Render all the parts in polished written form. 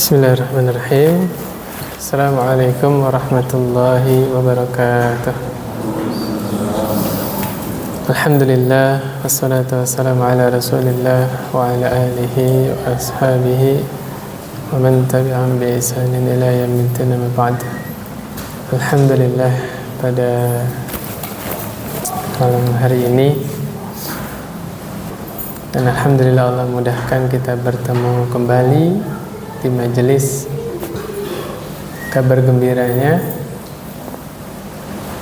Bismillahirrahmanirrahim. Assalamualaikum warahmatullahi wabarakatuh. Alhamdulillah, wassalatu wassalamu ala rasulillah wa ala alihi wa ashabihi wa man tabi'ahum bi ihsanin ila yaumiddin, amma ba'd. Alhamdulillah, pada malam hari ini dan alhamdulillah Allah mudahkan kita bertemu kembali di majelis. Kabar gembiranya,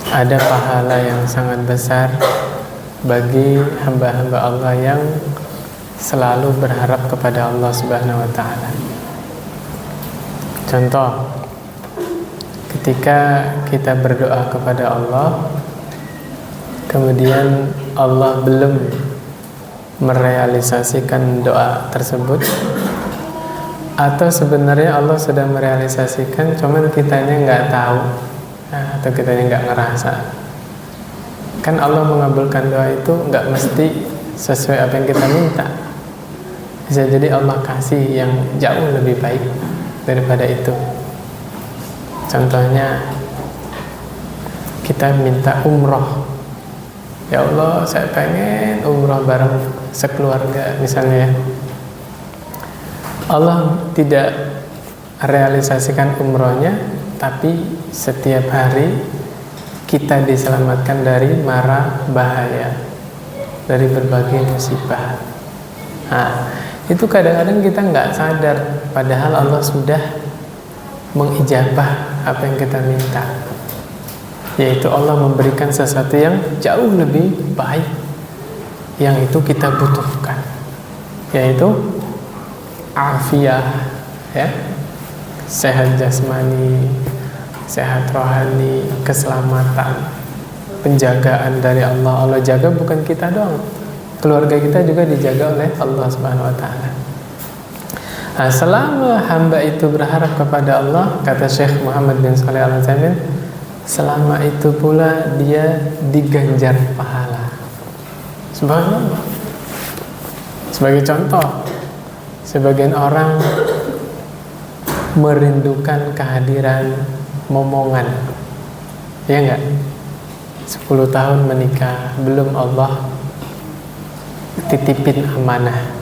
ada pahala yang sangat besar bagi hamba-hamba Allah yang selalu berharap kepada Allah Subhanahu wa Ta'ala. Contoh, ketika kita berdoa kepada Allah, kemudian Allah belum merealisasikan doa tersebut, atau sebenarnya Allah sudah merealisasikan, cuman kitanya nggak tahu, atau kitanya nggak ngerasa. Kan Allah mengabulkan doa itu nggak mesti sesuai apa yang kita minta. Bisa jadi Allah kasih yang jauh lebih baik daripada itu. Contohnya, kita minta umroh. Ya Allah, saya pengen umroh bareng sekeluarga misalnya ya. Allah tidak realisasikan umrohnya, tapi setiap hari kita diselamatkan dari mara bahaya, dari berbagai musibah. Nah, itu kadang-kadang kita nggak sadar, padahal Allah sudah mengijabah apa yang kita minta, yaitu Allah memberikan sesuatu yang jauh lebih baik yang itu kita butuhkan, yaitu afiyah, ya, sehat jasmani, sehat rohani, keselamatan, penjagaan dari Allah. Allah jaga bukan kita doang, keluarga kita juga dijaga oleh Allah Subhanahu wa Ta'ala. Nah, selama hamba itu berharap kepada Allah, kata Syekh Muhammad bin Shalih Al-Utsaimin, selama itu pula dia diganjar pahala. Subhanallah. Sebagai contoh, sebagian orang merindukan kehadiran momongan, ya enggak? 10 tahun menikah, belum Allah titipin amanah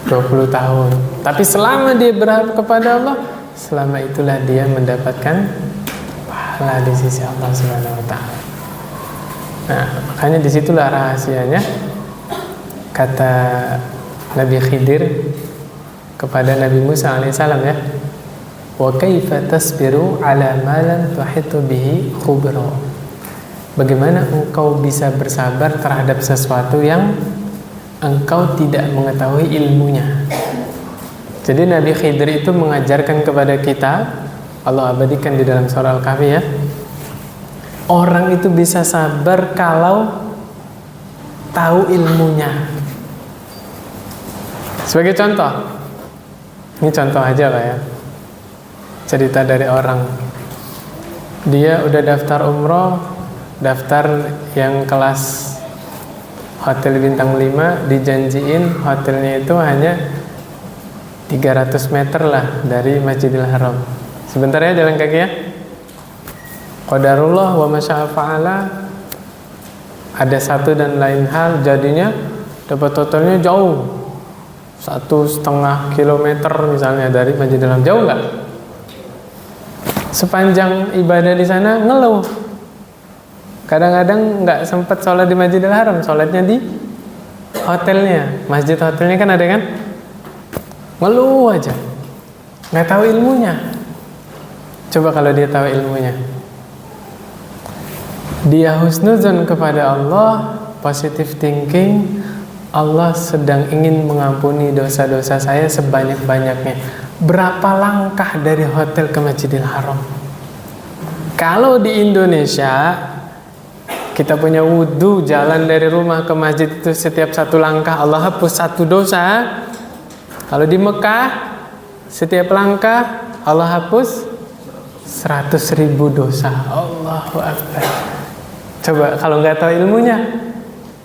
20 tahun. Tapi selama dia berharap kepada Allah, selama itulah dia mendapatkan pahala di sisi Allah Subhanahu wa Ta'ala. Nah, makanya disitulah rahasianya, kata Nabi Khidir kepada Nabi Musa alaihissalam, ya, wa kaifa tasbiru ala ma lam tuhitu bihi khubra. Bagaimana engkau bisa bersabar terhadap sesuatu yang engkau tidak mengetahui ilmunya. Jadi Nabi Khidir itu mengajarkan kepada kita, Allah abadikan di dalam surah Al-Kahfi, ya, orang itu bisa sabar kalau tahu ilmunya. Sebagai contoh, ini contoh aja lah ya, cerita dari orang, dia udah daftar umroh, daftar yang kelas hotel bintang 5, dijanjiin hotelnya itu hanya 300 meter lah dari Masjidil Haram. Sebentar ya, jalan kaki ya. Qadarullah wa masya'a fa'ala, ada satu dan lain hal, jadinya dapat hotelnya jauh, 1,5 kilometer misalnya dari Masjidil Haram. Jauh nggak? Sepanjang ibadah di sana ngeluh. Kadang-kadang nggak sempat sholat di Masjidil Haram, sholatnya di hotelnya. Masjid hotelnya kan ada kan? Ngeluh aja, nggak tahu ilmunya. Coba kalau dia tahu ilmunya, dia husnuzon kepada Allah, positive thinking, Allah sedang ingin mengampuni dosa-dosa saya sebanyak-banyaknya. Berapa langkah dari hotel ke Masjidil Haram? Kalau di Indonesia, kita punya wudhu, jalan dari rumah ke masjid itu setiap satu langkah Allah hapus satu dosa. Kalau di Mekah, setiap langkah Allah hapus 100.000 dosa. Allahu Akbar. Coba kalau nggak tahu ilmunya,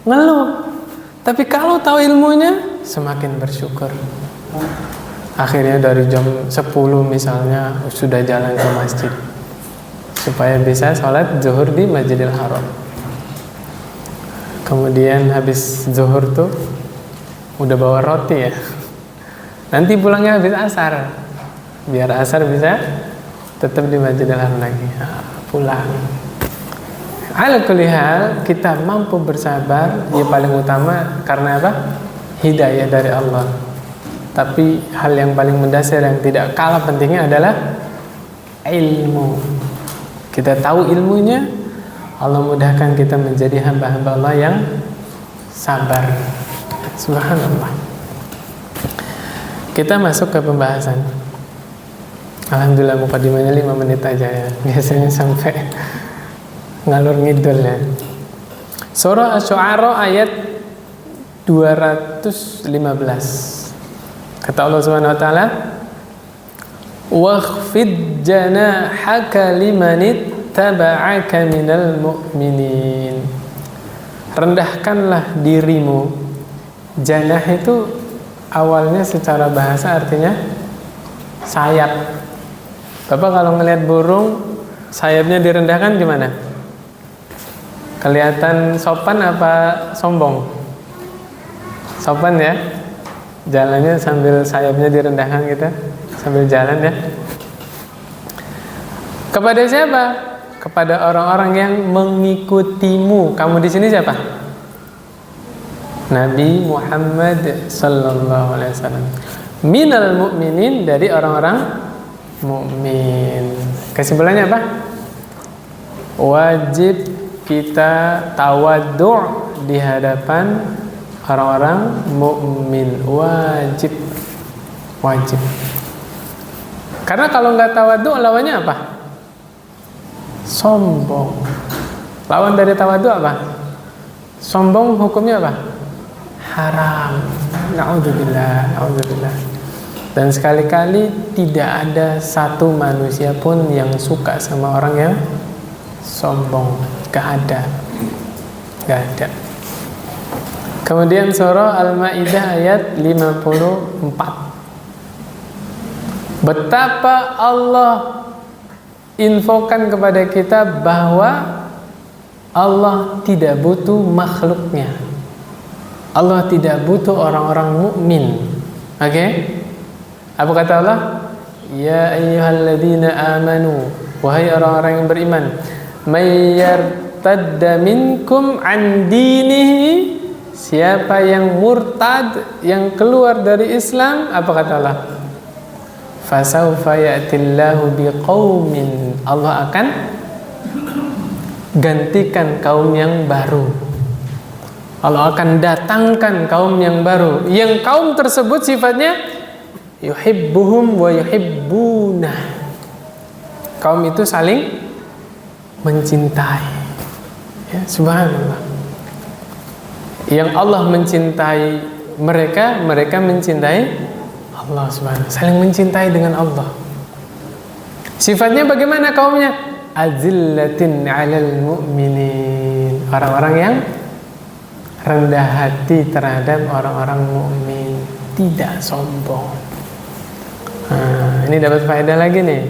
ngeluh. Tapi kalau tahu ilmunya, semakin bersyukur. Akhirnya dari jam 10 misalnya sudah jalan ke masjid supaya bisa sholat zuhur di Masjidil Haram. Kemudian habis zuhur tuh udah bawa roti ya. Nanti pulangnya habis asar, biar asar bisa tetap di Masjidil Haram lagi. Nah, pulang. Ala kulli hal, kita mampu bersabar yang paling utama karena apa? Hidayah dari Allah. Tapi hal yang paling mendasar yang tidak kalah pentingnya adalah ilmu. Kita tahu ilmunya, Allah mudahkan kita menjadi hamba-hamba Allah yang sabar. Subhanallah. Kita masuk ke pembahasan. Alhamdulillah mukadimahnya 5 menit aja ya. Biasanya sampai ngalur ngidul ya. Surah Asy-Syu'ara ayat 215. Kata Allah Subhanahu wa taala, "Wakhfid janahaka limanittaba'aka minal mu'minin." Rendahkanlah dirimu. Janah itu awalnya secara bahasa artinya sayap. Bapak kalau ngelihat burung sayapnya direndahkan gimana? Kelihatan sopan apa sombong? Sopan ya. Jalannya sambil sayapnya direndahkan gitu, sambil jalan ya. Kepada siapa? Kepada orang-orang yang mengikutimu. Kamu di sini siapa? Nabi Muhammad sallallahu alaihi wasallam. Minal mu'minin, dari orang-orang mukmin. Kesimpulannya apa? Wajib kita tawadhu' di hadapan orang-orang mukmin. Wajib. Karena kalau nggak tawadhu, lawannya apa? Sombong. Lawan dari tawadhu apa? Sombong hukumnya apa? Haram. Na'udzubillah. Dan sekali-kali tidak ada satu manusia pun yang suka sama orang yang sombong. Gak ada. Kemudian surah Al-Maidah ayat 54. Betapa Allah infokan kepada kita bahwa Allah tidak butuh makhluknya. Allah tidak butuh orang-orang mukmin. Oke? Apa kata Allah? Ya ayyuhalladzina amanu, wahai orang-orang yang beriman, may yartadda minkum an dinihi, siapa yang murtad, yang keluar dari Islam, apa kata Allah? Fasawfa ya'tillahu biqaumin, Allah akan gantikan kaum yang baru. Allah akan datangkan kaum yang baru, yang kaum tersebut sifatnya yuhibbuhum wa yuhibbunah. Kaum itu saling mencintai. Ya, subhanallah. Yang Allah mencintai mereka, mereka mencintai Allah subhanahu. Saling mencintai dengan Allah. Sifatnya bagaimana kaumnya? Azillatin 'alal mu'minin. Orang-orang yang rendah hati terhadap orang-orang mukmin, tidak sombong. Nah, ini dapat faedah lagi nih.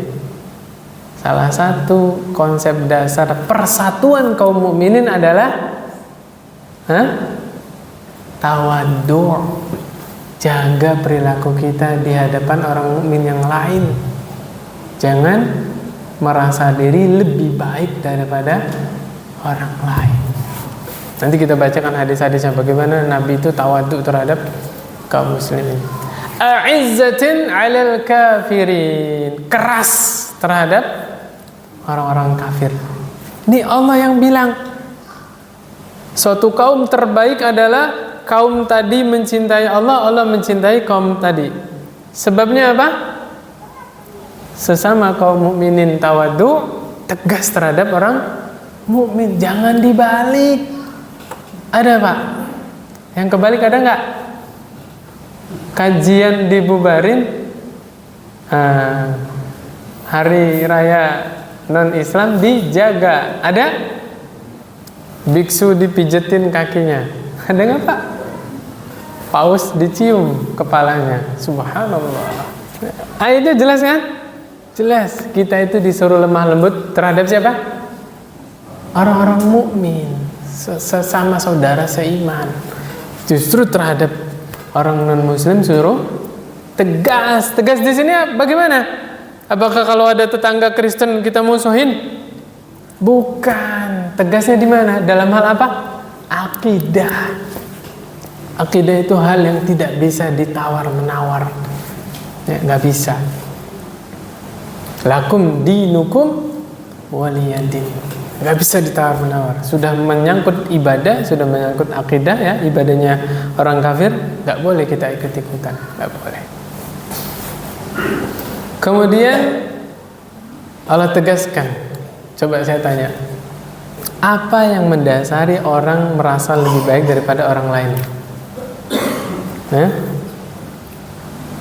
Salah satu konsep dasar persatuan kaum mukminin adalah tawadhu'. Jaga perilaku kita di hadapan orang mukmin yang lain. Jangan merasa diri lebih baik daripada orang lain. Nanti kita bacakan hadis-hadisnya bagaimana Nabi itu tawadhu terhadap kaum muslimin. A'izzatin 'alal kafirin, keras terhadap orang-orang kafir. Ini Allah yang bilang. Suatu kaum terbaik adalah kaum tadi mencintai Allah, Allah mencintai kaum tadi. Sebabnya apa? Sesama kaum mukminin tawadhu, tegas terhadap orang mukmin, jangan dibalik. Ada Pak? Yang kebalik ada nggak? Kajian dibubarin, hari raya non-Islam dijaga. Ada? Biksu dipijetin kakinya. Ada nggak Pak? Paus dicium kepalanya. Subhanallah. Ayatnya jelas kan? Jelas. Kita itu disuruh lemah lembut terhadap siapa? Orang-orang mukmin, sesama saudara seiman. Justru terhadap orang non muslim suruh tegas. Tegas di sini bagaimana? Apakah kalau ada tetangga Kristen kita musuhin? Bukan. Tegasnya di mana? Dalam hal apa? Akidah. Akidah itu hal yang tidak bisa ditawar-menawar. Ya, nggak bisa. Lakum dinukum waliyadin. Nggak bisa ditawar-menawar. Sudah menyangkut ibadah, sudah menyangkut akidah, ya, ibadahnya orang kafir, nggak boleh kita ikut-ikutan, nggak boleh. Kemudian Allah tegaskan, coba saya tanya, apa yang mendasari orang merasa lebih baik daripada orang lain?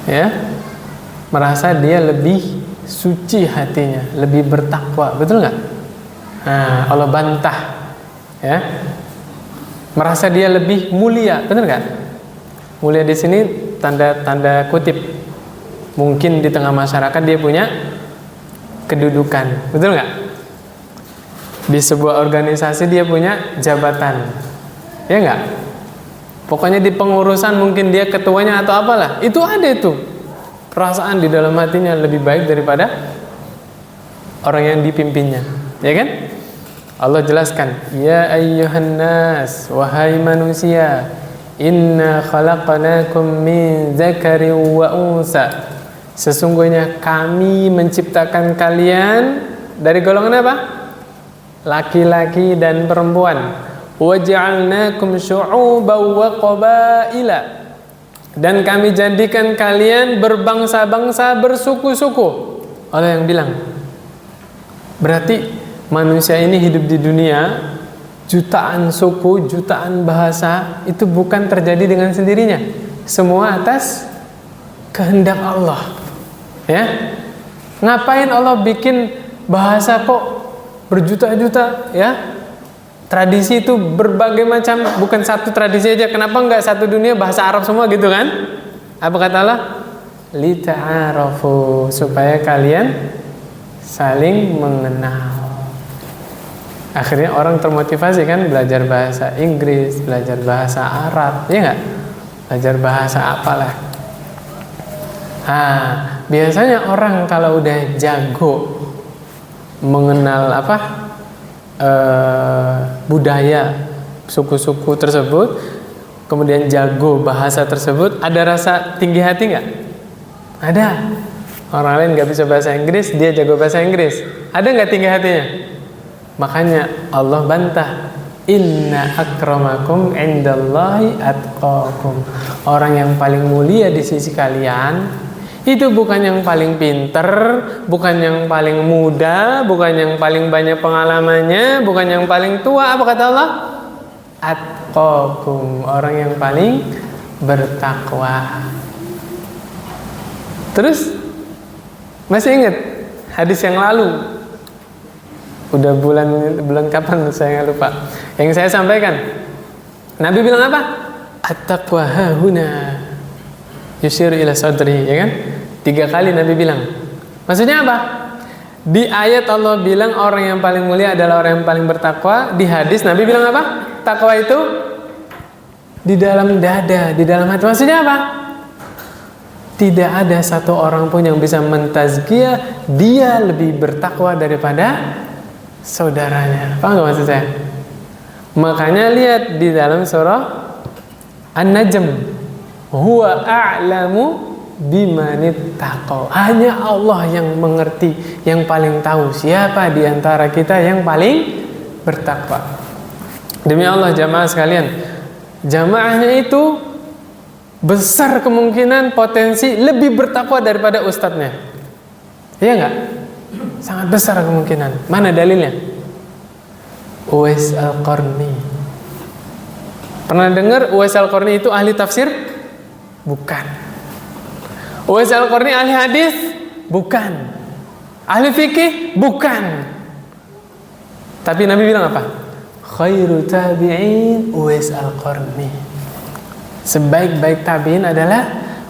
Ya, merasa dia lebih suci hatinya, lebih bertakwa, betul nggak? Nah, Allah bantah, ya, merasa dia lebih mulia, benar nggak? Mulia di sini tanda kutip, mungkin di tengah masyarakat dia punya kedudukan, betul nggak? Di sebuah organisasi dia punya jabatan, ya nggak? Pokoknya di pengurusan mungkin dia ketuanya atau apalah, itu ada itu perasaan di dalam hatinya lebih baik daripada orang yang dipimpinnya, ya kan? Allah jelaskan, ya ayyuhan nas, wahai manusia, inna khalaqnakum min dzakarin wa unsa. Sesungguhnya kami menciptakan kalian dari golongan apa? Laki-laki dan perempuan. Waja'alnakum syu'uban wa qabaila. Dan kami jadikan kalian berbangsa-bangsa, bersuku-suku. Allah yang bilang. Berarti manusia ini hidup di dunia, jutaan suku, jutaan bahasa, itu bukan terjadi dengan sendirinya. Semua atas kehendak Allah. Ya, ngapain Allah bikin bahasa kok berjuta-juta, ya? Tradisi itu berbagai macam, bukan satu tradisi aja. Kenapa enggak satu dunia bahasa Arab semua gitu kan? Apa kata Allah? Lita'arafu, supaya kalian saling mengenal. Akhirnya orang termotivasi kan belajar bahasa Inggris, belajar bahasa Arab, ya enggak? Belajar bahasa apalah. Biasanya orang kalau udah jago mengenal budaya suku-suku tersebut, kemudian jago bahasa tersebut, ada rasa tinggi hati nggak? Ada. Orang lain nggak bisa bahasa Inggris, dia jago bahasa Inggris. Ada nggak tinggi hatinya? Makanya Allah bantah, inna akramakum indallahi atqakum. Orang yang paling mulia di sisi kalian itu bukan yang paling pinter, bukan yang paling muda, bukan yang paling banyak pengalamannya, bukan yang paling tua. Apa kata Allah? Atqakum, orang yang paling bertakwa. Terus masih ingat hadis yang lalu? Udah bulan kapan saya nggak lupa. Yang saya sampaikan, Nabi bilang apa? At-taqwa hahuna yusyir ila sadri, ya kan? 3 kali Nabi bilang. Maksudnya apa? Di ayat Allah bilang orang yang paling mulia adalah orang yang paling bertakwa. Di hadis Nabi bilang apa? Takwa itu di dalam dada, di dalam hati. Maksudnya apa? Tidak ada satu orang pun yang bisa mentazkiyah dia lebih bertakwa daripada saudaranya. Paham nggak maksud saya? Makanya lihat di dalam surah An-Najm, huwa a'lamu bimanittaqau. Hanya Allah yang mengerti, yang paling tahu siapa di antara kita yang paling bertakwa. Demi Allah jamaah sekalian, jamaahnya itu besar kemungkinan potensi lebih bertakwa daripada ustadznya. Iya enggak? Sangat besar kemungkinan. Mana dalilnya? Uwais Al-Qarni. Pernah dengar Uwais Al-Qarni itu ahli tafsir? Bukan. Uwais Al-Qarni ahli hadis? Bukan. Ahli fikih? Bukan. Tapi Nabi bilang apa? Khairu tabi'in Uwais Al-Qarni. Sebaik-baik tabi'in adalah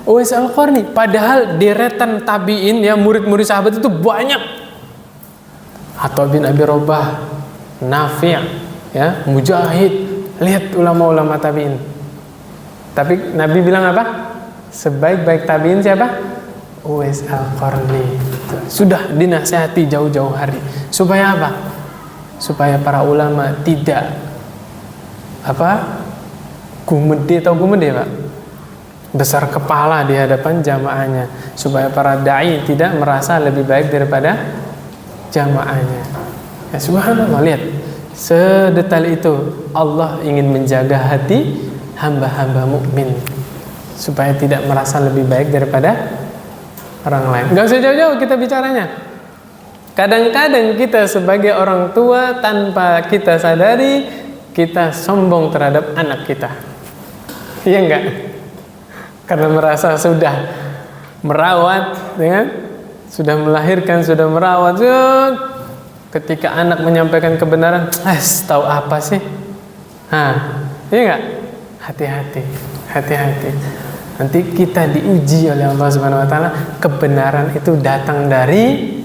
Uwais Al-Qarni. Padahal deretan tabi'in ya, murid-murid sahabat itu banyak. Atha bin Abi Rabah, Nafi', ya, Mujahid. Lihat ulama-ulama tabi'in. Tapi Nabi bilang apa? Sebaik-baik tabi'in siapa? Uwais Al-Qarni. Sudah dinasihati jauh-jauh hari. Supaya apa? Supaya para ulama tidak gumede atau gumede, Pak, besar kepala di hadapan jamaahnya, supaya para dai tidak merasa lebih baik daripada jamaahnya. Ya, subhanallah, lihat sedetail itu Allah ingin menjaga hati hamba-hamba mukmin supaya tidak merasa lebih baik daripada orang lain. Gak usah jauh-jauh kita bicaranya. Kadang-kadang kita sebagai orang tua tanpa kita sadari kita sombong terhadap anak kita. Iya enggak? Karena merasa sudah merawat, ya, sudah melahirkan, sudah merawat. Ketika anak menyampaikan kebenaran, tahu apa sih? Iya enggak? Hati-hati, hati-hati. Nanti kita diuji oleh Allah Subhanahu Wa Taala. Kebenaran itu datang dari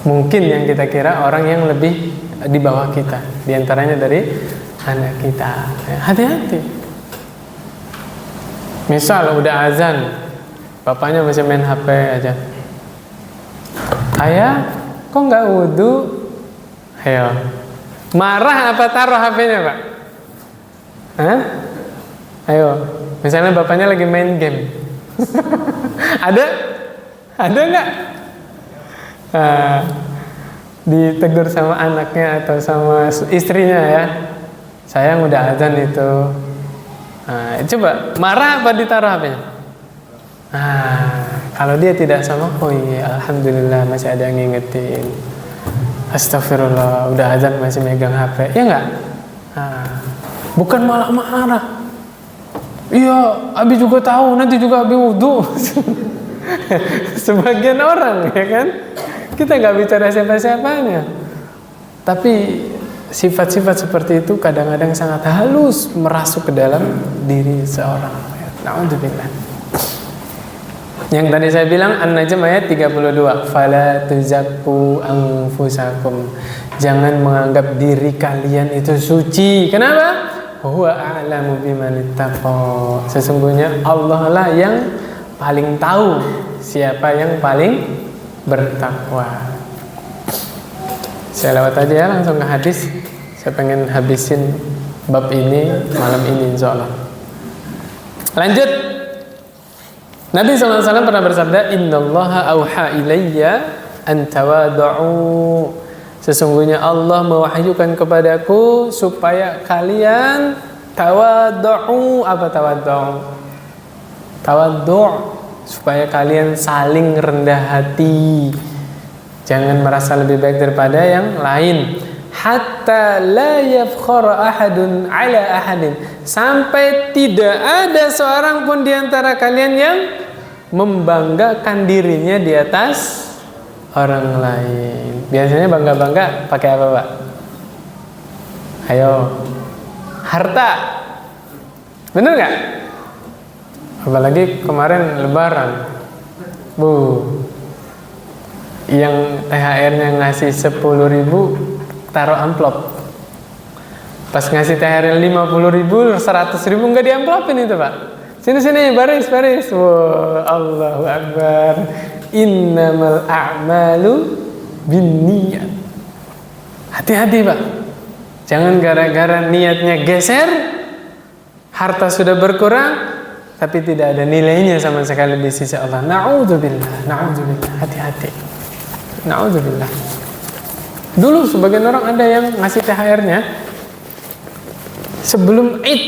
mungkin yang kita kira orang yang lebih di bawah kita, diantaranya dari anak kita. Hati-hati. Misal udah azan, bapaknya masih main HP aja. Ayah, kok nggak wudhu? Ayo, marah apa taruh HP-nya, Pak? Ayo, misalnya bapaknya lagi main game. Ada nggak? Ditegur sama anaknya atau sama istrinya, ya, sayang udah azan itu. Coba marah apa ditaruh HP-nya? Kalau dia tidak sama, oh iya, alhamdulillah masih ada yang ngingetin. Astagfirullah, udah azan masih megang HP, ya enggak? Bukan malah marah. Iya, Abi juga tahu, nanti juga Abi wudhu. Sebagian orang, ya kan? Kita nggak bicara siapa-siapanya, tapi sifat-sifat seperti itu kadang-kadang sangat halus merasuk ke dalam diri seorang. Na'udzubillah. Yang tadi saya bilang An-Najm ayat 32, fala tuzakku anfusakum. Jangan menganggap diri kalian itu suci. Kenapa? Huwa a'lamu bimanittaqo. Sesungguhnya Allah lah yang paling tahu siapa yang paling bertakwa. Saya lewat aja ya, langsung ke hadis. Saya pengen habisin bab ini malam ini insyaallah. Lanjut. Nabi SAW pernah bersabda, Innallaha auha ilayya an tawadu'u. Sesungguhnya Allah mewahyukan kepadaku supaya kalian tawadu'u. Apa tawadu'u? Tawaddu', supaya kalian saling rendah hati. Jangan merasa lebih baik daripada yang lain. Hatta la yafkhara ahadun ala ahadin. Sampai tidak ada seorang pun di antara kalian yang membanggakan dirinya di atas orang lain. Biasanya bangga-bangga pakai apa, Pak? Ayo. Harta. Bener gak? Apalagi kemarin Lebaran. Yang THR-nya ngasih 10.000, taruh amplop. Pas ngasih THR 50.000, 100.000 nggak diamplopin itu, Pak. Sini baris. Wow, Allahu Akbar. Innamal a'malu binniyat. Hati-hati, Pak. Jangan gara-gara niatnya geser, harta sudah berkurang, tapi tidak ada nilainya sama sekali di sisi Allah. Na'udzubillah. Hati-hati. Na'udzubillah. Dulu sebagian orang ada yang ngasih THR-nya sebelum Id,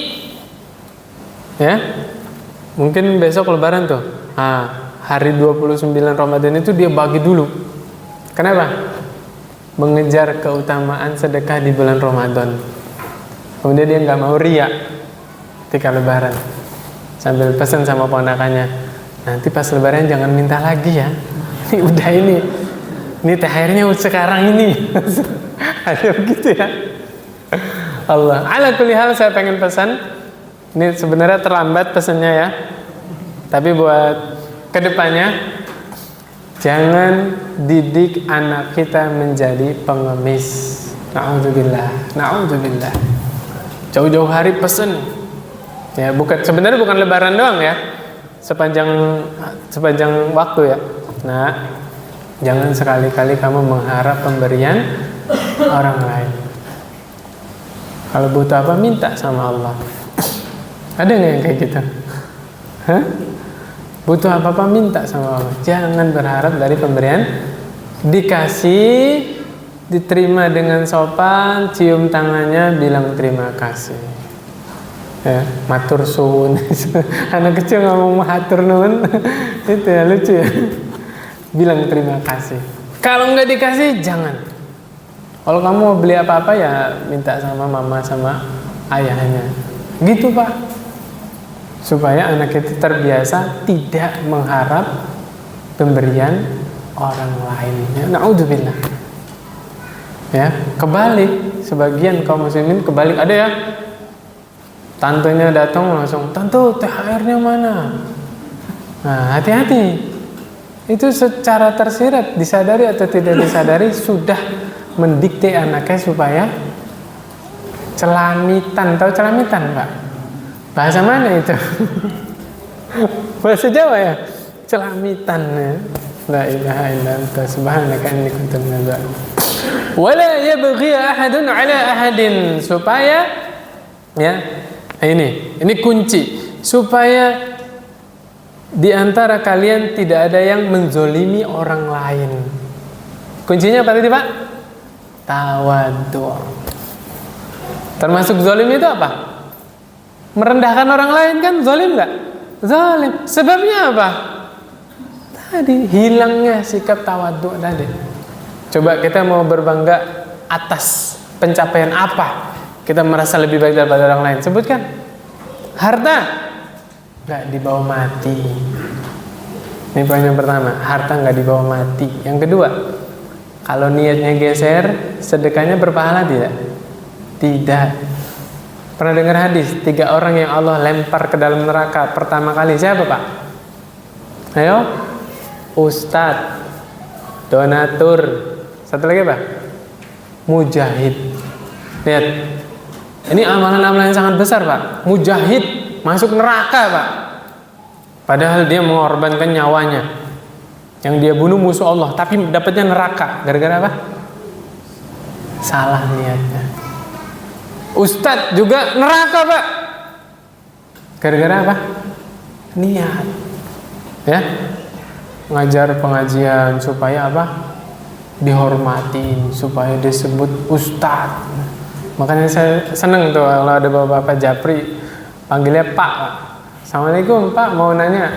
ya, mungkin besok Lebaran tuh, hari 29 Ramadan itu dia bagi dulu. Kenapa? Mengejar keutamaan sedekah di bulan Ramadan. Kemudian dia nggak mau riya ketika Lebaran, sambil pesan sama ponakannya, nanti pas Lebaran jangan minta lagi ya. Ini THR-nya sekarang ini. Ada begitu ya. Allah. Ala kulli hal, saya pengen pesan. Ini sebenarnya terlambat pesannya ya. Tapi buat kedepannya, jangan didik anak kita menjadi pengemis. Na'udzubillah, na'udzubillah. Jauh-jauh hari pesen. Ya, sebenarnya bukan Lebaran doang ya. Sepanjang waktu ya. Nah, jangan sekali-kali kamu mengharap pemberian orang lain. Kalau butuh apa, minta sama Allah. Ada nggak yang kayak gitu? Hah? Butuh apa-apa minta sama Allah. Jangan berharap dari pemberian. Dikasih, diterima dengan sopan, cium tangannya, bilang terima kasih. Ya, matur suwun. Anak kecil ngomong matur nuwun. Itu ya, lucu ya. Bilang terima kasih. Kalau nggak dikasih, jangan. Kalau kamu mau beli apa-apa ya minta sama mama sama ayahnya. Gitu Pak. Supaya anak itu terbiasa tidak mengharap pemberian orang lain. Na'udzubillah. Ya, kebalik. Sebagian kaum muslimin kebalik. Ada ya, tantenya datang langsung, "Tante, THR-nya mana?" Nah, hati-hati. Itu secara tersirat, disadari atau tidak disadari, sudah mendikte anaknya supaya celamitan. Tahu celamitan, Pak? Bahasa mana itu? Bahasa Jawa ya? Celamitan ya. La ilaha illa anta subhanaka inni kuntu minadz dzalimin. Wala yabghi ahadun ala ahadin, supaya ya, ini kunci, supaya di antara kalian tidak ada yang menzolimi orang lain. Kuncinya apa tadi Pak? Tawadhu. Termasuk zolim itu apa? Merendahkan orang lain kan zalim nggak? Zalim. Sebabnya apa? Tadi hilangnya sikap tawadhu tadi. Coba kita mau berbangga atas pencapaian apa? Kita merasa lebih baik daripada orang lain. Sebutkan. Harta nggak dibawa mati. Ini poin yang pertama. Harta nggak dibawa mati. Yang kedua, kalau niatnya geser, sedekahnya berpahala tidak? Tidak. Pernah dengar hadis 3 orang yang Allah lempar ke dalam neraka pertama kali, siapa Pak? Ayo, Ustadz, donatur, satu lagi Pak, mujahid. Lihat, ini amalan-amalan yang sangat besar Pak. Mujahid masuk neraka Pak, padahal dia mengorbankan nyawanya, yang dia bunuh musuh Allah, tapi dapatnya neraka. Gara-gara apa? Salah niatnya. Ustadz juga neraka Pak, gara-gara apa? Niat. Ya, ngajar pengajian supaya apa? Dihormatin, supaya disebut Ustadz. Makanya saya seneng tuh kalau ada bapak-bapak japri panggilnya Pak. Assalamualaikum Pak, mau nanya.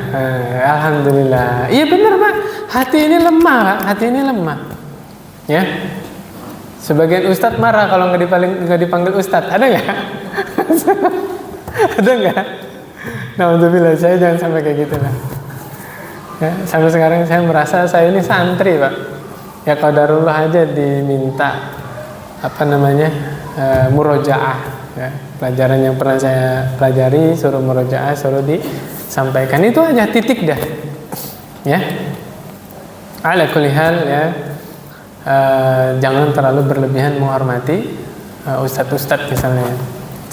Alhamdulillah. Iya benar Pak, hati ini lemah Pak, hati ini lemah. Ya. Sebagian ustadz marah kalau nggak dipanggil ustadz. Ada nggak? Ada nggak? Nah, alhamdulillah, saya jangan sampai kayak gitu lah. Ya, sampai sekarang saya merasa saya ini santri Pak. Ya qadarullah aja diminta murojaah. Ya, pelajaran yang pernah saya pelajari suruh murojaah, suruh disampaikan, itu aja, titik dah. Ya. Ala kulli hal ya. Jangan terlalu berlebihan menghormati ustadz-ustadz misalnya.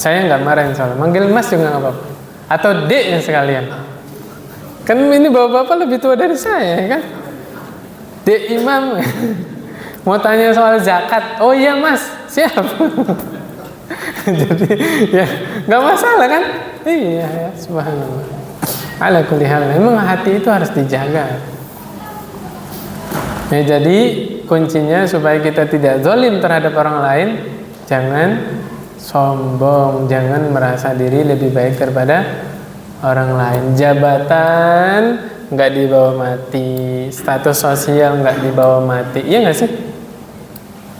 Saya nggak marah insya Allah. Manggil mas juga nggak apa-apa. Atau dek sekalian. Kan ini bapak-bapak lebih tua dari saya kan. Dek imam. Mau tanya soal zakat. Oh iya mas, siap. Jadi ya nggak masalah kan. Iya ya, subhanallah. Ala kulli hal. Memang hati itu harus dijaga. Ya, jadi kuncinya supaya kita tidak zalim terhadap orang lain, jangan sombong, jangan merasa diri lebih baik daripada orang lain. Jabatan nggak dibawa mati, status sosial nggak dibawa mati, iya nggak sih?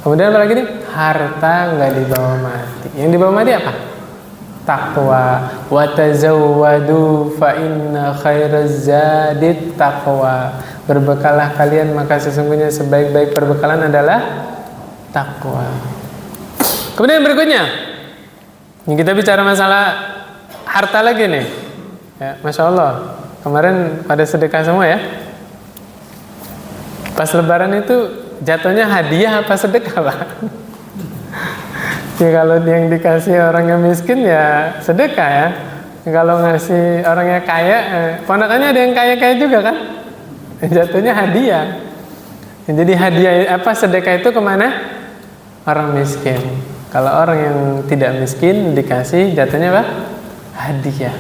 Kemudian apa lagi nih? Harta nggak dibawa mati. Yang dibawa mati apa? Taqwa. Wa tazawwadu fa inna khairaz zadit taqwa. Berbekalah kalian, maka sesungguhnya sebaik-baik perbekalan adalah takwa. Kemudian berikutnya, ini kita bicara masalah harta lagi nih. Ya, Masya Allah. Kemarin pada sedekah semua ya. Pas lebaran itu jatuhnya hadiah apa sedekah, Pak? Ya kalau yang dikasih orang yang miskin ya sedekah ya. Kalau ngasih orangnya kaya, ponakannya ada yang kaya-kaya juga kan? Jatuhnya hadiah. Jadi hadiah apa sedekah itu kemana? Orang miskin. Kalau orang yang tidak miskin dikasih jatuhnya apa? Hadiah.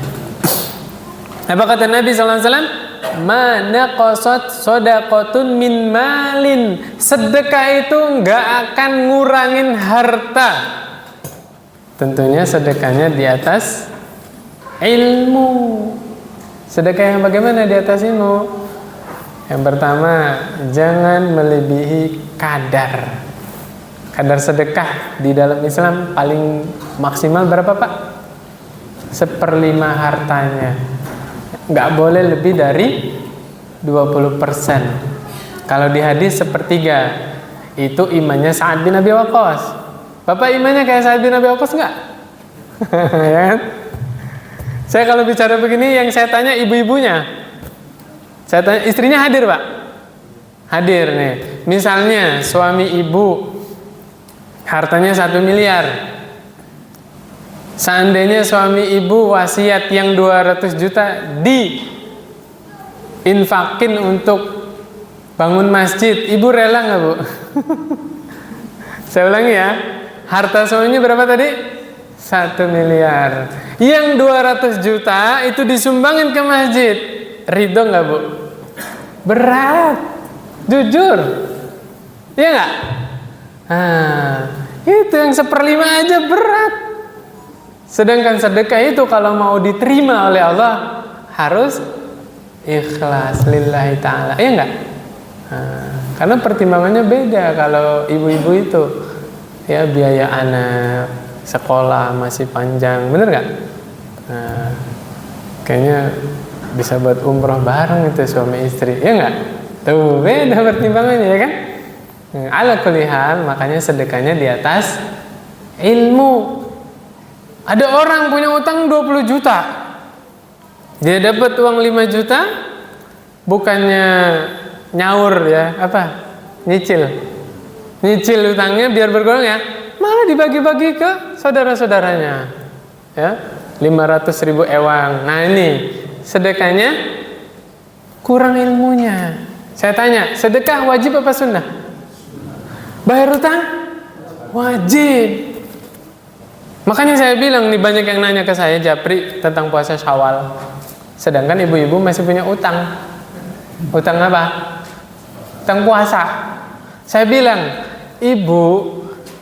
Apa kata Nabi SAW? Mana qasat sodaqotun min malin. Sedekah itu nggak akan ngurangin harta. Tentunya sedekahnya di atas ilmu. Sedekah yang bagaimana di atas ilmu? Yang pertama, jangan melebihi kadar. Kadar sedekah di dalam Islam paling maksimal berapa, Pak? 1/5 hartanya. Nggak boleh lebih dari 20%. Kalau di hadis 1/3. Itu imannya Sa'ad bin Abi Waqqas. Bapak imannya kayak Sa'ad bin Abi Waqqas nggak? Ya kan? Saya kalau bicara begini yang saya tanya ibu-ibunya. Saya tanya istrinya hadir, Pak? Hadir nih. Misalnya suami ibu hartanya 1 miliar. Seandainya suami ibu wasiat yang 200 juta diinfakin untuk bangun masjid, ibu rela nggak, Bu? Saya ulangi ya. Harta suaminya berapa tadi? 1 miliar. Yang 200 juta itu disumbangin ke masjid. Ridho nggak, Bu? Berat. Jujur. Iya nggak? Itu yang 1/5 aja berat. Sedangkan sedekah itu kalau mau diterima oleh Allah harus ikhlas lillahi ta'ala. Iya enggak? Karena pertimbangannya beda kalau ibu-ibu itu. Ya biaya anak, sekolah masih panjang, bener nggak? Kayaknya bisa buat umroh bareng itu suami istri, ya nggak? Tuh beda pertimbangannya ya kan? Ala kulli hal, makanya sedekahnya di atas ilmu. Ada orang punya utang 20 juta. Dia dapat uang 5 juta, bukannya nyaur ya, apa? Nyicil utangnya biar berkurang ya, malah dibagi-bagi ke saudara-saudaranya. Ya, 500.000 ewang. Nah ini sedekahnya kurang ilmunya. Saya tanya, sedekah wajib apa sunnah? Bayar utang? Wajib. Makanya saya bilang nih banyak yang nanya ke saya, Japri, tentang puasa Syawal. Sedangkan ibu-ibu masih punya utang. Utang apa? Utang puasa. Saya bilang, ibu,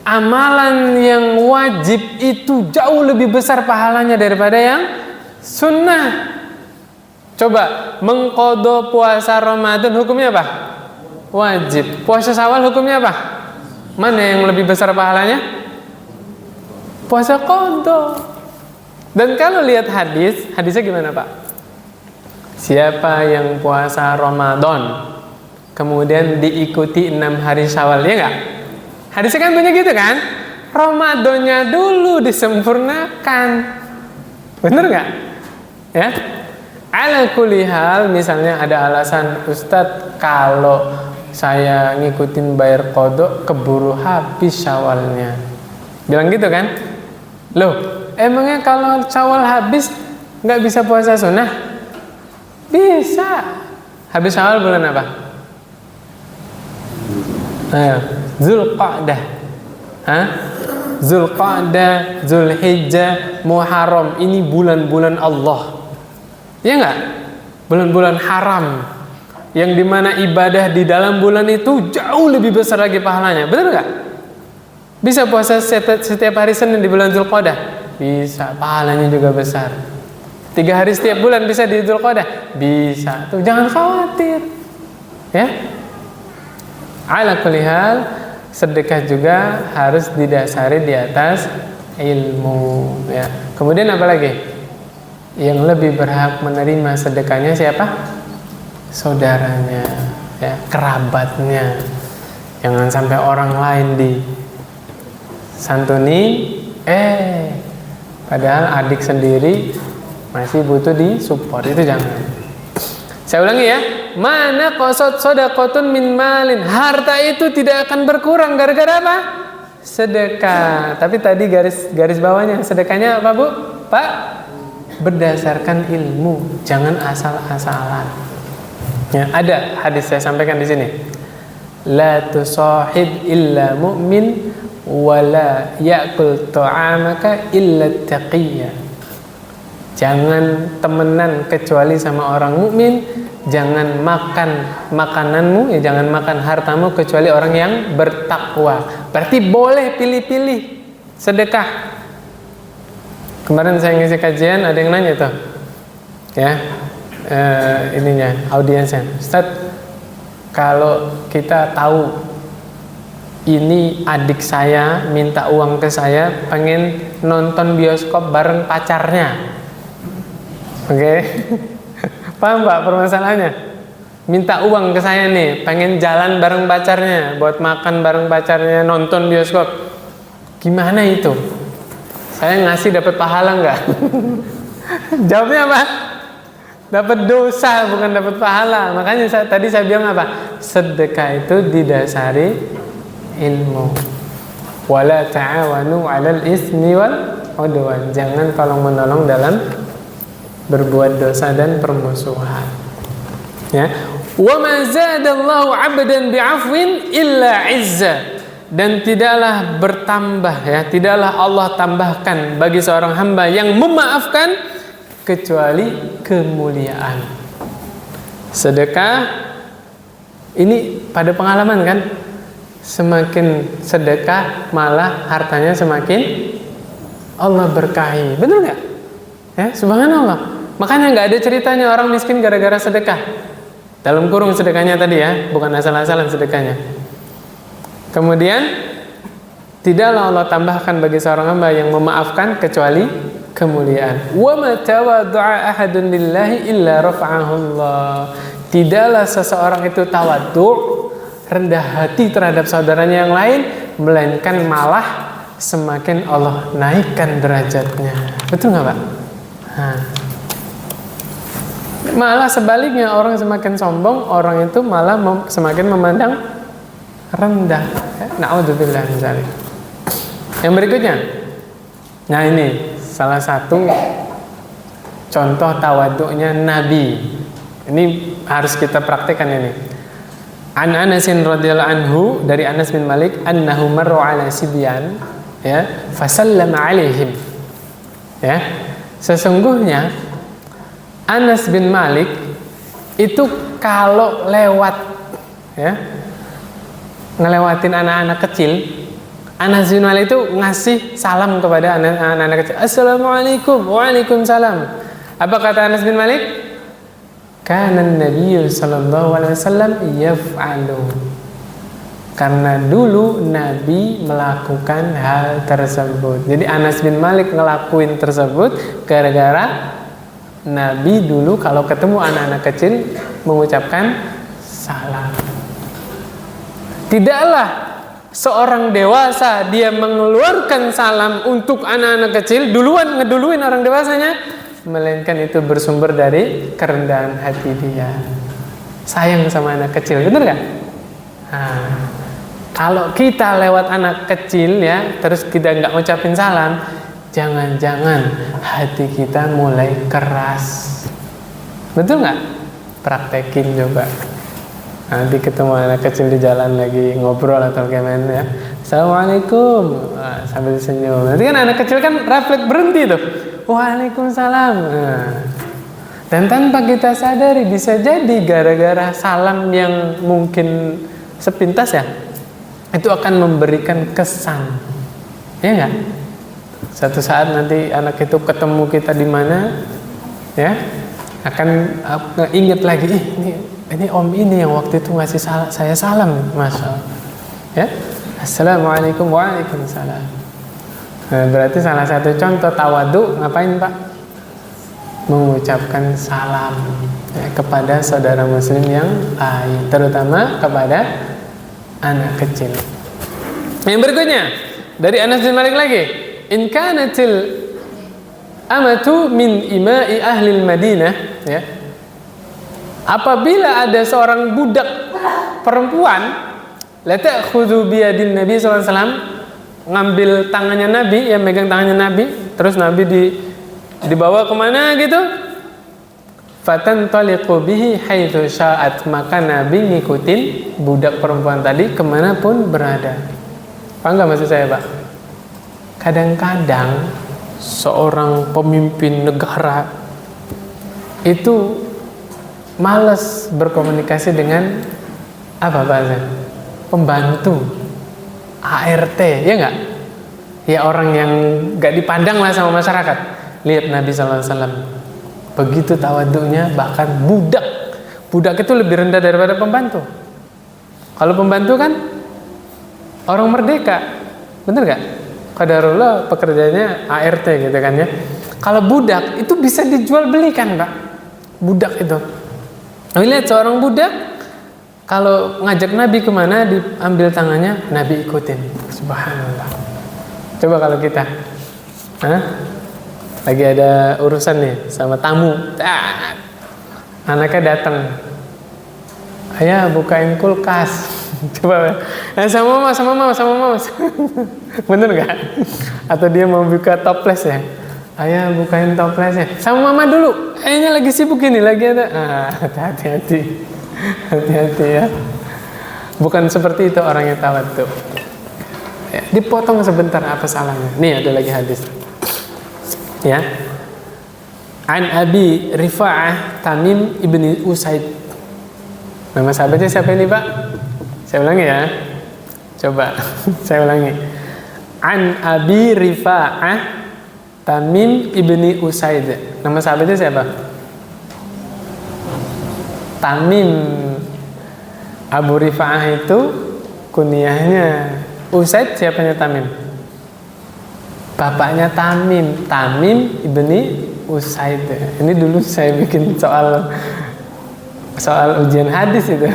amalan yang wajib itu jauh lebih besar pahalanya daripada yang sunnah. Coba, mengqadha puasa Ramadan hukumnya apa? Wajib. Puasa Syawal hukumnya apa? Mana yang lebih besar pahalanya? Puasa qadha. Dan kalau lihat hadisnya gimana, Pak? Siapa yang puasa Ramadan kemudian diikuti 6 hari Syawal, ya enggak? Hadisnya kan bunyi gitu kan? Ramadannya dulu disempurnakan. Bener enggak? Ya? Ala kulli hal, misalnya ada alasan, Ustadz, kalau saya ngikutin bayar qadha keburu habis Syawalnya. Bilang gitu kan? Loh, emangnya kalau Syawal habis nggak bisa puasa sunnah? Bisa. Habis Syawal bulan apa? Zulqa'dah. Zulqa'dah, Zulhijjah, Muharram. Ini bulan-bulan Allah. Ya enggak? Bulan-bulan haram. Yang dimana ibadah di dalam bulan itu jauh lebih besar lagi pahalanya. Benar enggak? Bisa puasa setiap hari Senin di bulan Zulqa'dah? Bisa, pahalanya juga besar. 3 hari setiap bulan bisa di Zulqa'dah? Bisa. Tuh jangan khawatir. Ya? Ala kulli hal, sedekah juga harus didasari di atas ilmu, ya. Kemudian apa lagi? Yang lebih berhak menerima sedekahnya siapa? Saudaranya, ya, kerabatnya. Jangan sampai orang lain disantuni, padahal adik sendiri masih butuh disupport, itu jangan. Saya ulangi ya, mana qasad shadaqatun min malin, harta itu tidak akan berkurang gara-gara apa? Sedekah. Tapi tadi garis bawahnya sedekahnya apa Bu? Pak, berdasarkan ilmu, jangan asal-asalan. Ya, ada hadis saya sampaikan di sini. La tusahib illa mu'min wa la ya'kul ta'amaka illa taqiyya. Jangan temenan kecuali sama orang mukmin, jangan makan makananmu, ya jangan makan hartamu kecuali orang yang bertakwa. Berarti boleh pilih-pilih sedekah. Kemarin saya ngisi kajian, ada yang nanya tuh, ya, audiensnya, Ustaz, kalau kita tahu ini adik saya minta uang ke saya, pengen nonton bioskop bareng pacarnya. Oke, paham Pak permasalahannya? Minta uang ke saya nih, pengen jalan bareng pacarnya, buat makan bareng pacarnya, nonton bioskop. Gimana itu? Saya ngasih dapat pahala nggak? Jawabnya apa? Dapat dosa, bukan dapat pahala. Makanya tadi saya bilang apa? Sedekah itu didasari ilmu. Wala ta'awanu 'alal ismi wal 'udwan. Jangan tolong menolong dalam berbuat dosa dan permusuhan. Ya. Wa ma zadallahu 'abdan bi'afwin illa 'izza. Dan tidaklah bertambah, ya, tidaklah Allah tambahkan bagi seorang hamba yang memaafkan kecuali kemuliaan. Sedekah ini pada pengalaman kan, semakin sedekah malah hartanya semakin Allah berkahi. Benar nggak? Ya, subhanallah. Makanya nggak ada ceritanya orang miskin gara-gara sedekah. Dalam kurung sedekahnya tadi ya, bukan asal-asalan sedekahnya. Kemudian tidaklah Allah tambahkan bagi seorang hamba yang memaafkan kecuali kemuliaan. Wa ma tawaddu'a ahadun lillahi illa rafa'ahu Allah. Tidaklah seseorang itu tawaddu', rendah hati terhadap saudaranya yang lain, melainkan malah semakin Allah naikkan derajatnya. Betul nggak Pak? Malah sebaliknya, orang semakin sombong, orang itu malah semakin memandang rendah. Na'udzubillah min dzalik. Yang berikutnya, nah ini salah satu contoh tawaduknya Nabi. Ini harus kita praktekkan ini. An Anasin radhiyallahu anhu, dari Anas bin Malik, annahu marra ala sibyan, ya, fasallama alaihim. Ya, sesungguhnya Anas bin Malik itu kalau lewat, ya, ngelewatin anak-anak kecil, Anas bin Malik itu ngasih salam kepada anak-anak kecil. Assalamualaikum. Waalaikumsalam. Apa kata Anas bin Malik? Kana Nabi sallallahu alaihi wasallam yaf'alu. Karena dulu Nabi melakukan hal tersebut. Jadi Anas bin Malik ngelakuin tersebut gara-gara Nabi dulu kalau ketemu anak-anak kecil mengucapkan salam. Tidaklah seorang dewasa dia mengeluarkan salam untuk anak-anak kecil ngeduluin orang dewasanya, melainkan itu bersumber dari kerendahan hati dia, sayang sama anak kecil. Benar gak? Nah, kalau kita lewat anak kecil, ya, terus kita nggak ngucapin salam, jangan-jangan hati kita mulai keras. Betul nggak? Praktekin coba. Nanti ketemu anak kecil di jalan lagi ngobrol atau gimana, ya, Assalamualaikum, sambil senyum. Nanti kan anak kecil kan refleks berhenti tuh. Waalaikumsalam. Dan tanpa kita sadari, bisa jadi gara-gara salam yang mungkin sepintas, ya, itu akan memberikan kesan, ya nggak? Satu saat nanti anak itu ketemu kita di mana, ya, akan ingat lagi, ini om ini yang waktu itu ngasih saya salam, masya Allah, ya, assalamualaikum, waalaikumsalam. Nah, berarti salah satu contoh tawadu ngapain Pak? Mengucapkan salam, ya, kepada saudara muslim yang lain, terutama kepada anak kecil. Yang berikutnya dari Anas bin Malik lagi, in kanatil amatu min ima'i ahli Madinah, ya, apabila ada seorang budak perempuan, la ta'khudhu biyadin Nabi sallallahu alaihi wasallam, ngambil tangannya Nabi, ya megang tangannya Nabi, terus Nabi dibawa kemana gitu, fatantaliqu bihi haitsu sya'at, maka Nabi ngikutin budak perempuan tadi kemanapun berada. Paham nggak maksud saya, Pak? Kadang-kadang seorang pemimpin negara itu malas berkomunikasi dengan apa bahasa? Pembantu, ART, ya nggak? Ya orang yang nggak dipandang lah sama masyarakat. Lihat Nabi sallallahu alaihi wasallam, begitu tawaduknya, bahkan budak itu lebih rendah daripada pembantu. Kalau pembantu kan orang merdeka, bener nggak? Qadarullah pekerjaannya ART gitu kan ya. Kalau budak itu bisa dijual belikan, Pak. Budak itu. Nah, lihat seorang budak kalau ngajak Nabi kemana, diambil tangannya, Nabi ikutin. Subhanallah. Coba kalau kita, lagi ada urusan nih sama tamu, anaknya datang, ayah bukain kulkas, coba, sama mama, bener nggak? Atau dia mau buka toples ya, ayah bukain toplesnya, sama mama dulu, ayahnya lagi sibuk ini, lagi ada, hati-hati ya, bukan seperti itu orang yang tawadhu. Ya, dipotong sebentar, apa salahnya? Nih ada lagi hadis. Ya, an Abi Rifa'ah Tamim ibni Usaid. Nama sahabatnya siapa ini, Pak? Saya ulangi ya. Coba saya ulangi. An Abi Rifa'ah Tamim ibni Usaid. Nama sahabatnya siapa? Tamim. Abu Rifa'ah itu kunyahnya. Usaid siapanya Tamim? Bapaknya Tamim ibni Usaid. Ini dulu saya bikin soal ujian hadis itu.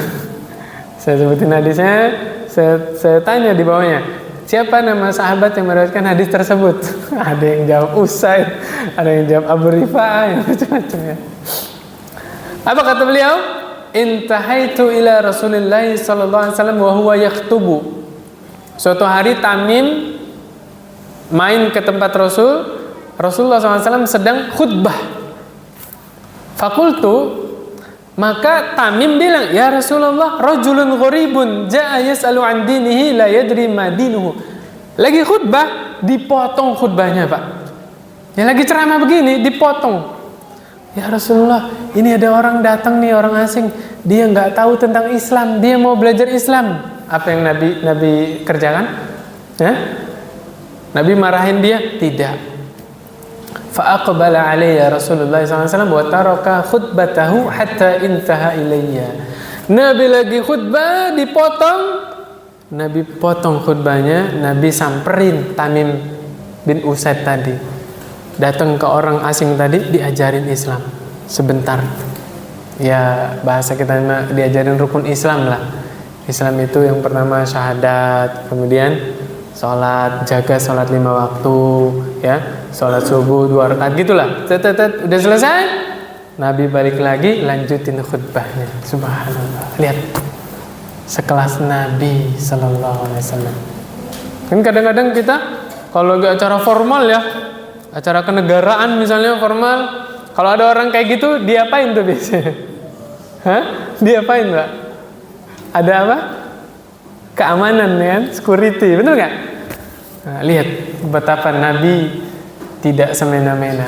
Saya sebutin hadisnya, saya tanya di bawahnya, siapa nama sahabat yang meriwayatkan hadis tersebut? Ada yang jawab Usaid, ada yang jawab Abu Rifa'ah, yang macam-macam ya. Apa kata beliau? Intahaitu ila Rasulillah sallallahu alaihi wasallam wa huwa yaktubu. Suatu hari Tamim main ke tempat Rasulullah SAW sedang khutbah. Fakultu, maka Tamim bilang, ya Rasulullah, rajulun gharibun ja'a yas'alu an dinihi la yadri ma dinuhu. Lagi khutbah, dipotong khutbahnya, Pak. Ya lagi ceramah begini, dipotong. Ya Rasulullah, ini ada orang datang nih, orang asing, dia nggak tahu tentang Islam, dia mau belajar Islam. Apa yang Nabi kerjakan? Ya? Nabi marahin dia? Tidak. Fa'aqbala alayya Rasulullah SAW wa taraka khutbatahu hatta intaha ilayya. Nabi lagi khutbah, dipotong. Nabi potong khutbahnya, Nabi samperin Tamim bin Usaid tadi. Datang ke orang asing tadi, diajarin Islam sebentar. Ya bahasa kita diajarin rukun Islam lah. Islam itu yang pertama syahadat, kemudian sholat, jaga sholat 5 waktu, ya, sholat subuh 2 rakaat gitulah. Udah selesai, Nabi balik lagi, lanjutin khutbahnya. Subhanallah. Lihat, sekelas Nabi Sallallahu Alaihi Wasallam. Kan kadang-kadang kita kalau lagi acara formal ya, acara kenegaraan misalnya formal, kalau ada orang kayak gitu, diapain tuh biasanya? Diapain, Mbak? Ada apa? Keamanan kan, security, betul nggak? Nah, lihat betapa Nabi tidak semena-mena.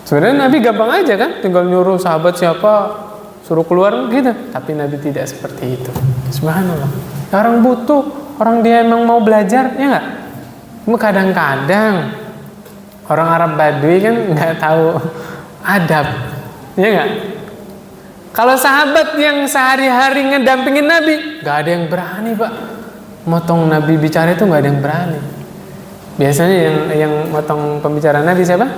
Sebenarnya Nabi gampang aja kan, tinggal nyuruh sahabat siapa suruh keluar gitu. Tapi Nabi tidak seperti itu. Subhanallah. Orang butuh, orang dia emang mau belajar, ya nggak? Cuma kadang-kadang orang Arab Badui kan nggak tahu adab, ya nggak? Kalau sahabat yang sehari-hari ngedampingin Nabi, gak ada yang berani, Pak. Motong Nabi bicara itu gak ada yang berani. Biasanya yang motong pembicaraan Nabi siapa?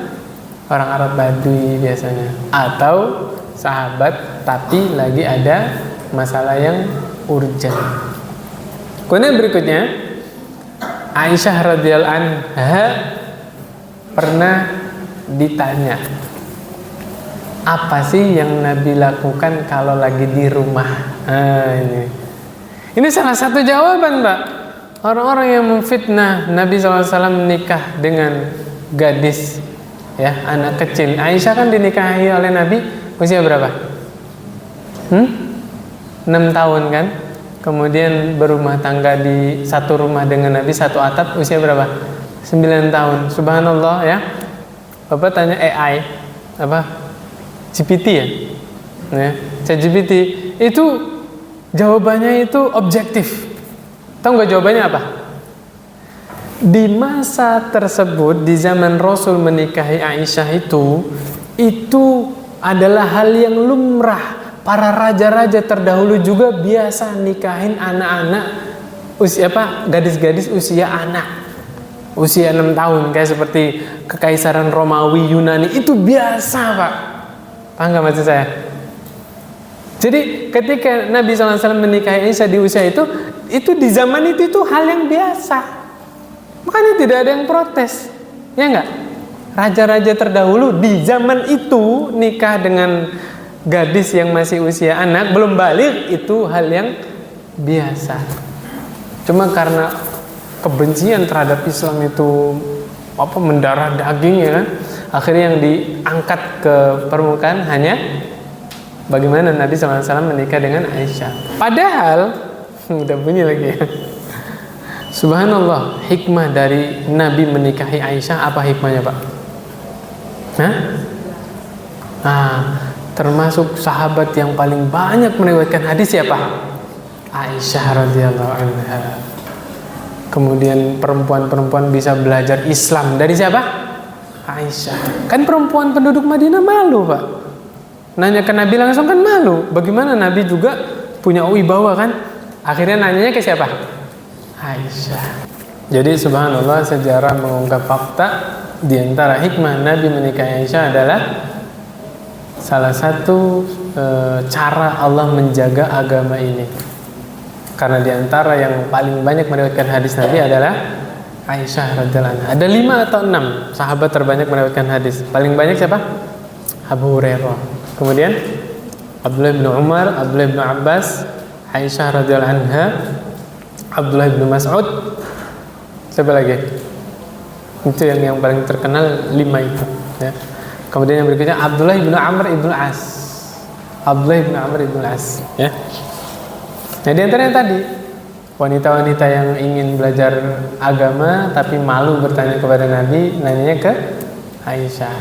Orang Arab Badui biasanya. Atau sahabat tapi lagi ada masalah yang urgent. Kemudian berikutnya, Aisyah radhiyallahu anha pernah ditanya, Apa sih yang Nabi lakukan kalau lagi di rumah? Ini salah satu jawaban, Pak. Orang-orang yang memfitnah Nabi SAW menikah dengan gadis, ya, anak kecil. Aisyah kan dinikahi oleh Nabi usia berapa? 6 tahun kan? Kemudian berumah tangga di satu rumah dengan Nabi, satu atap, usia berapa? 9 tahun. Subhanallah, ya. Bapak tanya AI, GPT ya? ChatGPT itu jawabannya itu objektif. Tahu nggak jawabannya apa? Di masa tersebut, di zaman Rasul menikahi Aisyah itu adalah hal yang lumrah. Para raja-raja terdahulu juga biasa nikahin anak-anak usia gadis-gadis usia anak, usia 6 tahun, kayak seperti Kekaisaran Romawi, Yunani, itu biasa, Pak. Paham nggak maksud saya? Jadi ketika Nabi SAW menikahi Aisyah di usia itu di zaman itu hal yang biasa. Makanya tidak ada yang protes, ya enggak? Raja-raja terdahulu di zaman itu nikah dengan gadis yang masih usia anak, belum balik, itu hal yang biasa. Cuma karena kebencian terhadap Islam itu mendarah daging, ya kan? Akhirnya yang diangkat ke permukaan hanya bagaimana Nabi SAW menikah dengan Aisyah. Padahal udah bunyi lagi ya. Subhanallah, hikmah dari Nabi menikahi Aisyah, apa hikmahnya, Pak? Termasuk sahabat yang paling banyak meriwayatkan hadis siapa? Aisyah radhiyallahu anha. Kemudian perempuan-perempuan bisa belajar Islam dari siapa? Aisyah. Kan perempuan penduduk Madinah malu, Pak. Nanya ke Nabi langsung kan malu. Bagaimana Nabi juga punya wibawa kan? Akhirnya nanyanya ke siapa? Aisyah. Jadi subhanallah, sejarah mengungkap fakta di antara hikmah Nabi menikahi Aisyah adalah salah satu cara Allah menjaga agama ini. Karena di antara yang paling banyak meriwayatkan hadis Nabi adalah Aisyah radhiyallahu anha. Ada 5 atau 6 sahabat terbanyak meriwayatkan hadis. Paling banyak siapa? Abu Hurairah. Kemudian Abdullah bin Umar, Abdullah bin Abbas, Aisyah radhiyallahu anha, Abdullah bin Mas'ud. Siapa lagi? Itu yang paling terkenal 5 itu, ya. Kemudian yang berikutnya Abdullah bin Amr ibn As. Abdullah bin Amr ibn As, ya. Nah, di antaranya tadi wanita-wanita yang ingin belajar agama tapi malu bertanya kepada Nabi, nanyanya ke Aisyah.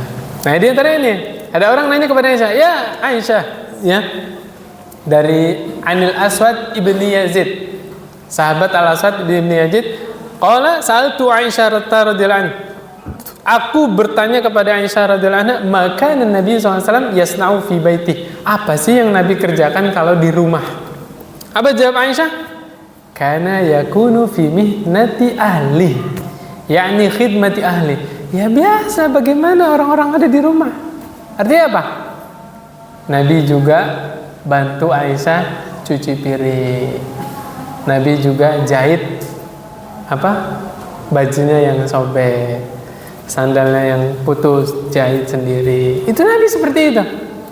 Nah, di antaranya ini ada orang nanya kepada Aisyah, "Ya Aisyah, ya, dari Anil Aswad ibni Yazid, sahabat Al Aswad ibni Yazid, qala sa'altu Aisyah radhiyallahu anha." Aku bertanya kepada Aisyah radhiyallahu anha, maka Nabi SAW yasna'u fi baiti. Apa sih yang Nabi kerjakan kalau di rumah? Apa jawab Aisyah? Kana yakunu fi mihnati ahli, yakni khidmati ahli. Ya biasa, bagaimana orang-orang ada di rumah. Artinya apa? Nabi juga bantu Aisyah cuci piring. Nabi juga jahit bajunya yang sobek, sandalnya yang putus, jahit sendiri. Itu Nabi seperti itu.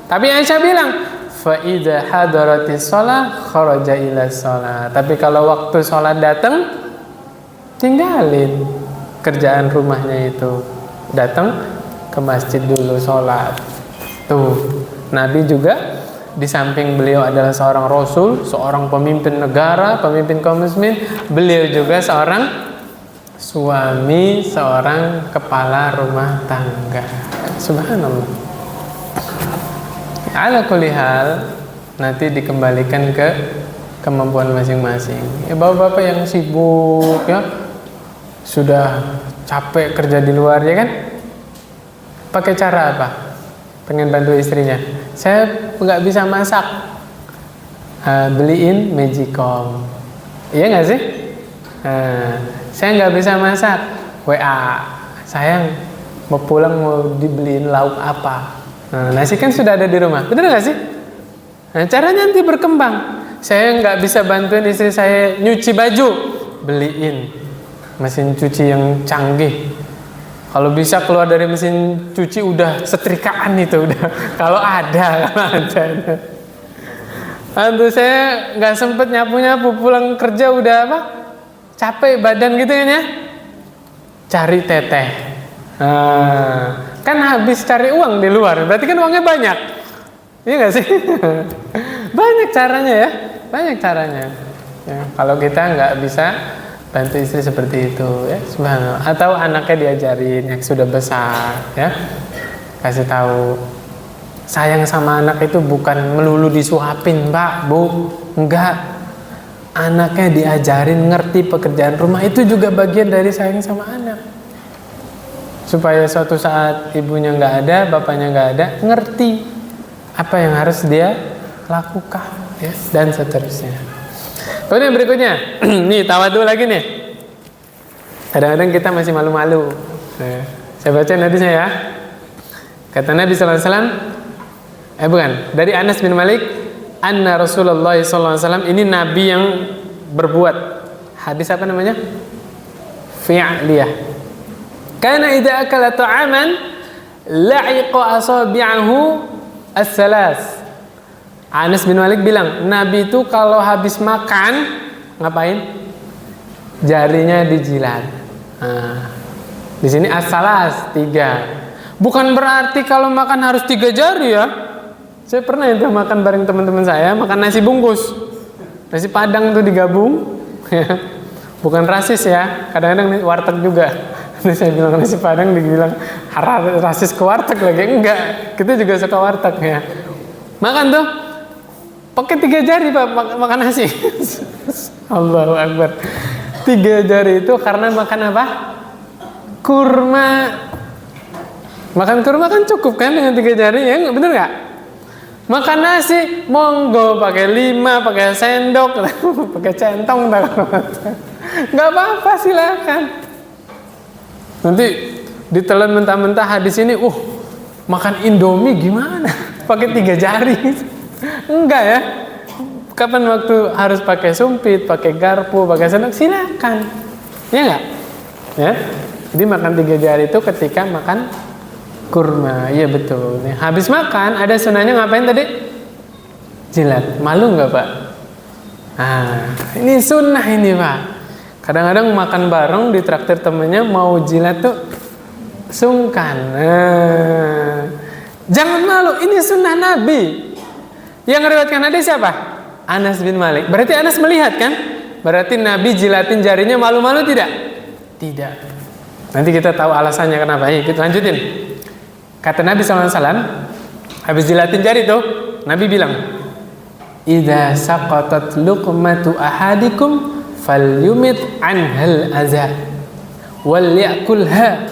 Tapi Aisyah bilang, fa idza hadaratis shalah kharaja ila shalah. Tapi kalau waktu sholat datang, tinggalin kerjaan rumahnya itu, datang ke masjid dulu sholat. Tuh, Nabi juga di samping beliau adalah seorang rasul, seorang pemimpin negara, pemimpin kaum muslimin, beliau juga seorang suami, seorang kepala rumah tangga. Subhanallah. Ala kulli hal, nanti dikembalikan ke kemampuan masing-masing. Ya, bapak-bapak yang sibuk, ya, sudah capek kerja di luar, ya kan? Pakai cara apa? Pengen bantu istrinya. Saya nggak bisa masak, beliin Magicom. Iya nggak sih? Saya nggak bisa masak, WA. Sayang, mau pulang mau dibeliin lauk apa? Nasi kan sudah ada di rumah, benar nggak sih? Nah, caranya nanti berkembang. Saya nggak bisa bantuin istri saya nyuci baju, beliin mesin cuci yang canggih. Kalau bisa keluar dari mesin cuci udah setrikaan itu udah. Kalau ada. Aduh, saya nggak sempet nyapu pulang kerja udah apa? Capek badan gitu ya. Cari teteh. Kan habis cari uang di luar, berarti kan uangnya banyak. Iya nggak sih? Banyak caranya ya. Banyak caranya. Ya, kalau kita nggak bisa bantu istri seperti itu ya, subhanallah. Atau anaknya diajarin yang sudah besar ya, kasih tahu sayang sama anak itu bukan melulu disuapin Pak, Bu, enggak. Anaknya diajarin ngerti pekerjaan rumah itu juga bagian dari sayang sama anak, supaya suatu saat ibunya nggak ada, bapaknya nggak ada, ngerti apa yang harus dia lakukan ya, dan seterusnya. Kemudian berikutnya, nih tawadu lagi nih. Kadang-kadang kita masih malu-malu. Nah, saya baca hadisnya ya. Kata Nabi SAW, bukan, dari Anas bin Malik, anna Rasulullah SAW, ini Nabi yang berbuat. Hadis apa namanya? Fi'liyah. Kana idza akala ta'aman la'iqa asabi'ahu as-salas. Anas bin Malik bilang, Nabi itu kalau habis makan ngapain? Jarinya dijilat. Nah, di sini as-salas 3. Bukan berarti kalau makan harus 3 jari ya. Saya pernah itu makan bareng teman-teman saya, makan nasi bungkus, nasi padang tuh digabung. Bukan rasis ya. Kadang-kadang warteg juga. Nanti saya bilang nasi padang, dibilang rasis ke warteg lagi. Enggak, kita juga suka warteg ya. Makan tuh pakai 3 jari Pak, makan nasi. Allahu Akbar. 3 jari itu karena makan apa? Kurma. Makan kurma kan cukup kan dengan 3 jari ya, bener nggak? Makan nasi, monggo pakai 5, pakai sendok, pakai centong, nggak apa-apa, silakan. Nanti ditelan mentah-mentah hadis ini, makan Indomie gimana? Pakai 3 jari. Enggak ya. Kapan waktu harus pakai sumpit, pakai garpu, pakai sendok, silakan. Ya enggak? Ya. Jadi makan 3 jari itu ketika makan kurma. Iya betul. Habis makan ada sunahnya ngapain tadi? Jilat. Malu enggak, Pak? Ini sunnah ini, Pak. Kadang-kadang makan bareng di traktir temennya mau jilat tuh sungkan. Jangan malu, ini sunnah Nabi. Yang meriwayatkan hadis siapa? Anas bin Malik. Berarti Anas melihat kan? Berarti Nabi jilatin jarinya malu-malu tidak? Tidak. Nanti kita tahu alasannya kenapa. Kita lanjutin. Kata Nabi SAW, habis jilatin jari tuh, Nabi bilang, idza saqatat luqmatu ahadikum falyumit anhal adza wal yakulha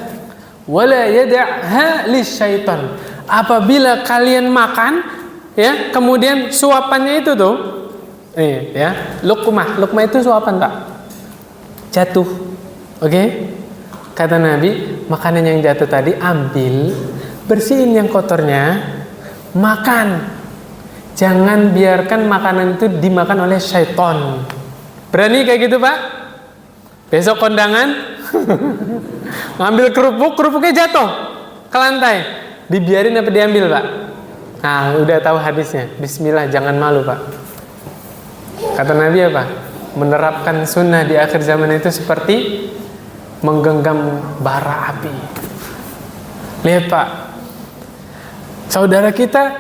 wala yad'ha lisyaitan. Apabila kalian makan ya, kemudian suapannya itu tuh ya, luqmah itu suapan Pak, jatuh. Oke? Kata Nabi, makanan yang jatuh tadi ambil, bersihin yang kotornya, makan. Jangan biarkan makanan itu dimakan oleh syaitan. Berani kayak gitu Pak? Besok kondangan ngambil kerupuknya jatuh ke lantai, dibiarin apa diambil Pak? Nah, udah tahu hadisnya. Bismillah, jangan malu Pak. Kata Nabi apa? Menerapkan sunnah di akhir zaman itu seperti menggenggam bara api. Lihat Pak, saudara kita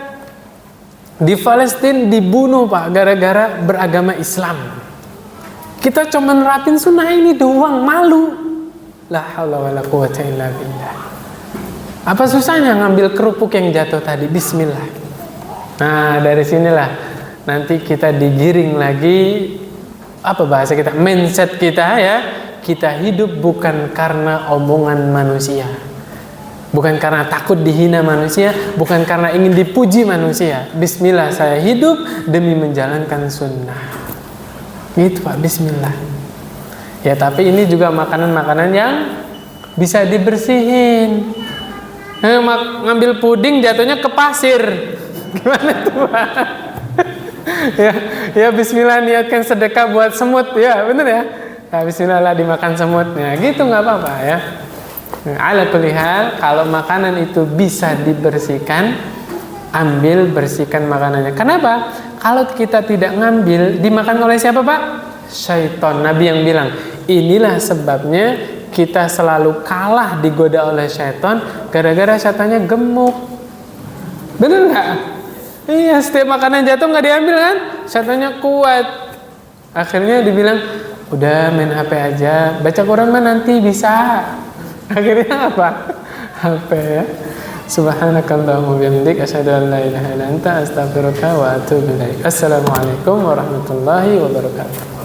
di Palestina dibunuh Pak gara-gara beragama Islam. Kita cuma nerapin sunnah ini doang, malu. La haula wala quwwata illa billah. Apa susahnya ngambil kerupuk yang jatuh tadi? Bismillah. Nah, dari sinilah nanti kita digiring lagi, apa bahasa kita? Mindset kita ya. Kita hidup bukan karena omongan manusia, bukan karena takut dihina manusia, bukan karena ingin dipuji manusia. Bismillah, saya hidup demi menjalankan sunnah. Gitu Pak, bismillah. Ya, tapi ini juga makanan-makanan yang bisa dibersihin. Ngambil puding jatuhnya ke pasir. Gimana tuh Pak? ya bismillah, niatkan sedekah buat semut. Ya, bener ya? Nah, bismillah lah dimakan semutnya. Gitu nggak apa-apa ya. Ala kulli hal, kalau makanan itu bisa dibersihkan, ambil, bersihkan makanannya. Kenapa? Kalau kita tidak ngambil, dimakan oleh siapa, Pak? Syaitan. Nabi yang bilang, inilah sebabnya kita selalu kalah digoda oleh syaitan, gara-gara syaitannya gemuk. Bener nggak? Iya, setiap makanan jatuh nggak diambil kan? Syaitannya kuat. Akhirnya dibilang, udah main HP aja, baca Quran mah nanti bisa. Akhirnya apa? HP ya. Subhanakallahumma bihamdik asyhadu an la ilaha illa anta astaghfiruka wa atubu ilaik. Assalamualaikum warahmatullahi wabarakatuh.